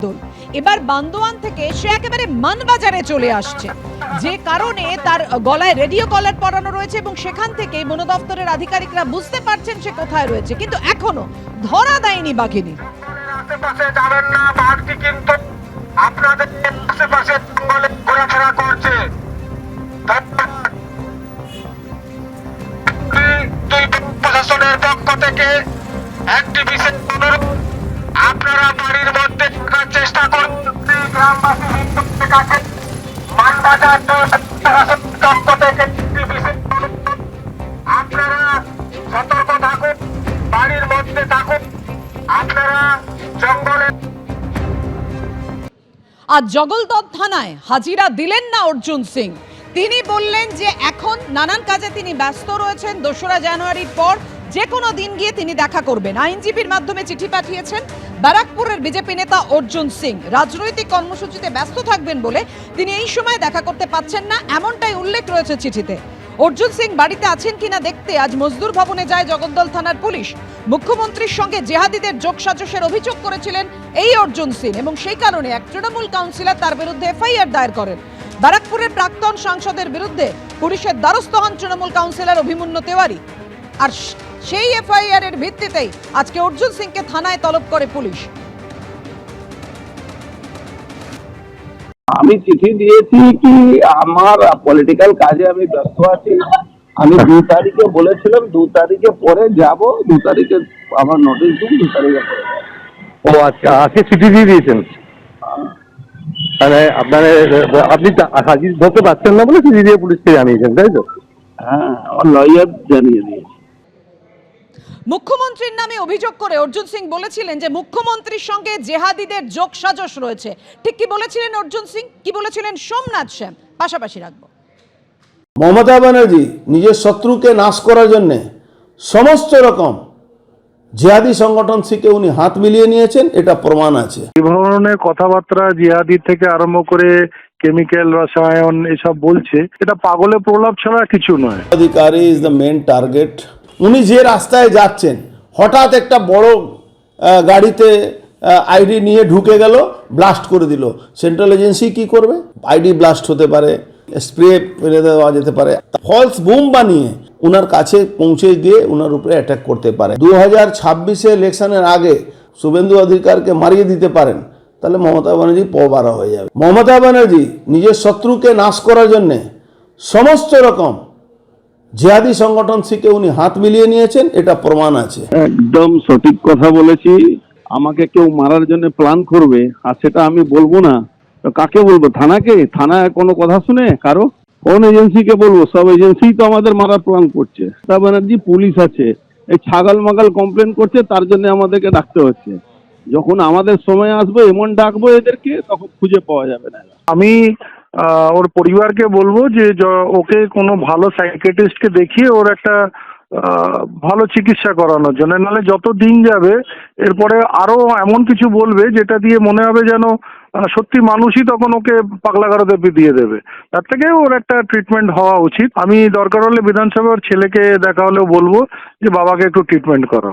এবার বান্দোয়ান থেকে সে একেবারে মানবাজারে চলে আসছে, যে কারণে তার গলায় রেডিও কলার পরানো রয়েছে এবং সেখান থেকে বন দপ্তরের আধিকারিকরা বুঝতে পারছেন সে কোথায় রয়েছে, কিন্তু এখনো ধরা দেয়নি বাঘিনী। আশেপাশে যাবেন না, বাঘটি কিন্তু আপনাদের আশেপাশে জঙ্গলে ঘোরাফেরা করছে। প্রশাসনের পক্ষ থেকে একটি বিশেষ অনুরোধ, আপনারা বাড়ির মধ্যে থাকার চেষ্টা করুন। গ্রামবাসী কাছে মানবাজার পক্ষ থেকে একটি বিশেষ অনুরোধ, আপনারা সতর্ক থাকুন, বাড়ির মধ্যে থাকুন, আপনারা জঙ্গলে। আর জগলদহ থানায় হাজিরা দিলেন না অর্জুন সিং। তিনি বললেন যে এখন নানান কাজে তিনি ব্যস্ত রয়েছেন, 2রা জানুয়ারির পর যে কোনো দিন গিয়ে তিনি দেখা করবেন। আইনজীবীর মাধ্যমে চিঠি পাঠিয়েছেন ব্যারাকপুরের বিজেপি নেতা অর্জুন সিং। রাজনৈতিক কর্মসূচিতে ব্যস্ত থাকবেন বলে তিনি এই সময় দেখা করতে পাচ্ছেন না, এমনটাই উল্লেখ রয়েছে চিঠিতে। অর্জুন সিং বাড়িতে আছেন কিনা দেখতে আজ মজদুর ভবনে যায় জগদ্দল থানার পুলিশ। মুখ্যমন্ত্রীর সঙ্গে জেহাদিদের যোগসাজশের অভিযোগ করেছিলেন এই অর্জুন সিং এবং সেই কারণে এক তৃণমূল কাউন্সিলর তার বিরুদ্ধে এফআইআর দায়ের করেন। ব্যারাকপুরের প্রাক্তন সাংসদের বিরুদ্ধে পুলিশের দ্বারস্থ হন তৃণমূল কাউন্সিলর অভিমন্যু তেওয়ারি। আর সেই এফআইআর এর ভিত্তিতেই আজকে অর্জুন সিংকে থানায় তলব করে পুলিশ। আমি চিঠি দিয়েছি কি আমার পলিটিক্যাল কাজে আমি ব্যস্ত আছি। আমি 2 তারিখে বলেছিলাম 2 তারিখে পরে যাব, 2 তারিখে আমার নোটিশ দিন, 2 তারিখে পরে। ও আচ্ছা, আজকে চিঠি দিয়ে দিয়েছেন? মানে আপনি হাজির হতে পারছেন না বলে চিঠি দিয়ে পুলিশকে জানিয়েছেন, তাই তো? হ্যাঁ, আমার লয়ার জানিয়ে দিয়েছে। মুখ্যমন্ত্রীর নামে অভিযোগ করে অর্জুন সিং বলেছিলেন যে মুখ্যমন্ত্রীর সঙ্গে জেহাদিদের যোগসাজশ রয়েছে। ঠিক কি বলেছিলেন অর্জুন সিং, কি বলেছিলেন সোমনাথ শ্যাম, পাশাপাশি রাখবো। মমতা ব্যানার্জি নিজের শত্রুকে নাশ করার জন্য সমস্ত রকম জিহাদি সংগঠন থেকে উনি হাত মিলিয়ে নিয়েছেন, এটা প্রমাণ আছে। এই ধরনের কথাবার্তা জিহাদি থেকে আরম্ভ করে কেমিক্যাল রসায়ন এসব বলছে, এটা পাগলের প্রলাপ ছাড়া কিছু নয়। অধিকারী ইজ দ্য মেন টার্গেট। উনি যে রাস্তায় যাচ্ছেন, হঠাৎ একটা বড় গাড়িতে আইডি নিয়ে ঢুকে গেল, ব্লাস্ট করে দিল। সেন্ট্রাল এজেন্সি কি করবে? আইডি ব্লাস্ট হতে পারে, স্প্রে ফেলে দেওয়া যেতে পারে, ফলস বুম বানিয়ে উনার কাছে পৌঁছে গিয়ে উনার উপরে অ্যাটাক করতে পারে। 2026 ইলেকশনের আগে শুভেন্দু অধিকারকে মারিয়ে দিতে পারেন, তাহলে মমতা ব্যানার্জি পবারা হয়ে যাবে। মমতা ব্যানার্জি নিজের শত্রুকে নাশ করার জন্যে সমস্ত রকম জিহাদি সংগঠন থেকে উনি হাত মিলিয়ে নিয়েছেন, এটা প্রমাণ আছে। একদম সঠিক কথা বলেছি। আমাকে কেউ মারার জন্য প্ল্যান করবে, আর সেটা আমি বলবো না, তো কাকে বলবো? থানাকে? থানায় কোনো কথা শুনে কারো? কোন এজেন্সিকে বলবো? সব এজেন্সি তো আমাদের মারার প্ল্যান করছে। মমতা ব্যানার্জি পুলিশ আছে, এই ছাগল মাগাল কমপ্লেন করছে, তার জন্য আমাদেরকে ডাকতে হচ্ছে। যখন আমাদের সময় আসবে এমন ডাকবো এদেরকে, তখন খুঁজে পাওয়া যাবে না। আমি ওর পরিবারকে বলবো যে ওকে কোনো ভালো সাইকিয়াট্রিস্টকে দেখিয়ে ওর একটা ভালো চিকিৎসা করানোর জন্য, নাহলে যত দিন যাবে এরপরে আরো এমন কিছু বলবে যেটা দিয়ে মনে হবে যেন সত্যি মানুষই তখন ওকে পাগলাগারদে দিয়ে দেবে। তার থেকে ওর একটা ট্রিটমেন্ট হওয়া উচিত। আমি দরকার হলে বিধানসভার ছেলেকে দেখা হলেও বলবো যে বাবাকে একটু ট্রিটমেন্ট করো।